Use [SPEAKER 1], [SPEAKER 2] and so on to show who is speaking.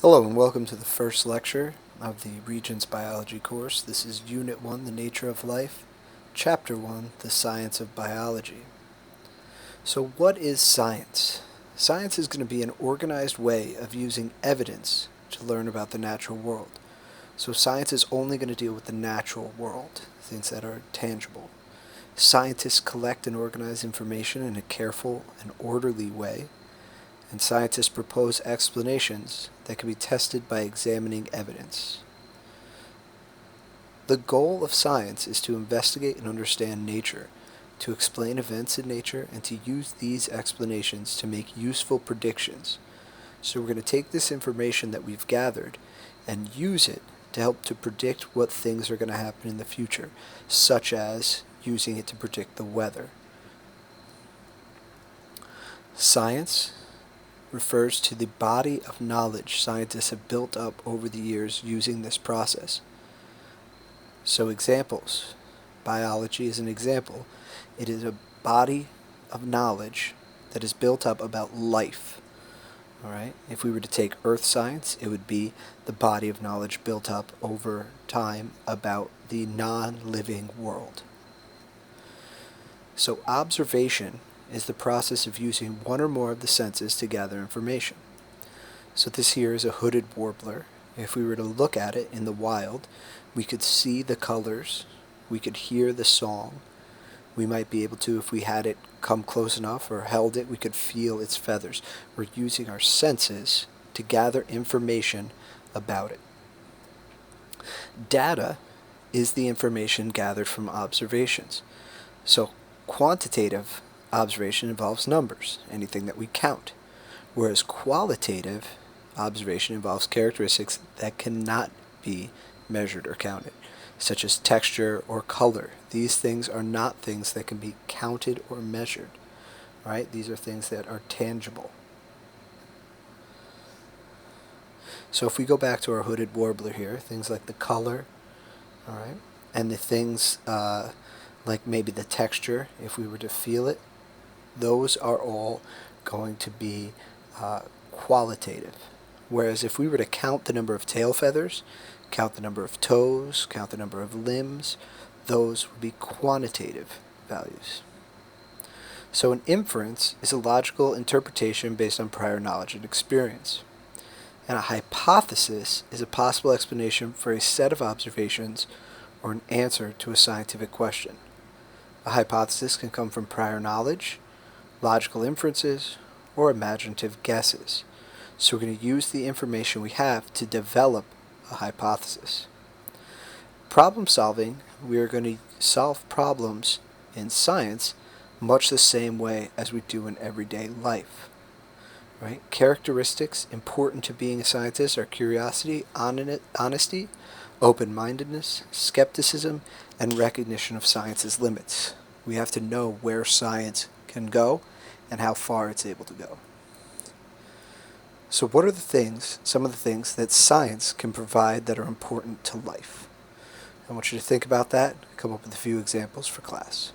[SPEAKER 1] Hello and welcome to the first lecture of the Regents Biology course. This is Unit 1, The Nature of Life, Chapter 1, The Science of Biology. So what is science? Science is going to be an organized way of using evidence to learn about the natural world. So science is only going to deal with the natural world, things that are tangible. Scientists collect and organize information in a careful and orderly way, and scientists propose explanations that can be tested by examining evidence. The goal of science is to investigate and understand nature, to explain events in nature, and to use these explanations to make useful predictions. So we're going to take this information that we've gathered and use it to help to predict what things are going to happen in the future, such as using it to predict the weather. Science refers to the body of knowledge scientists have built up over the years using this process. So examples. Biology is an example. It is a body of knowledge that is built up about life. All right? If we were to take earth science, it would be the body of knowledge built up over time about the non-living world. So observation is the process of using one or more of the senses to gather information. So this here is a hooded warbler. If we were to look at it in the wild, we could see the colors, we could hear the song, we might be able to, if we had it come close enough or held it, we could feel its feathers. We're using our senses to gather information about it. Data is the information gathered from observations. So quantitative observation involves numbers, anything that we count, whereas qualitative observation involves characteristics that cannot be measured or counted, such as texture or color. These things are not things that can be counted or measured, right? These are things that are tangible. So if we go back to our hooded warbler here, things like the color, all right, and the things like maybe the texture, if we were to feel it, those are all going to be qualitative. Whereas if we were to count the number of tail feathers, count the number of toes, count the number of limbs, those would be quantitative values. So an inference is a logical interpretation based on prior knowledge and experience. And a hypothesis is a possible explanation for a set of observations or an answer to a scientific question. A hypothesis can come from prior knowledge, logical inferences, or imaginative guesses. So we're going to use the information we have to develop a hypothesis. Problem solving, we are going to solve problems in science much the same way as we do in everyday life. Right? Characteristics important to being a scientist are curiosity, honesty, open-mindedness, skepticism, and recognition of science's limits. We have to know where science can go and how far it's able to go. So what are some of the things that science can provide that are important to life? I want you to think about that, come up with a few examples for class.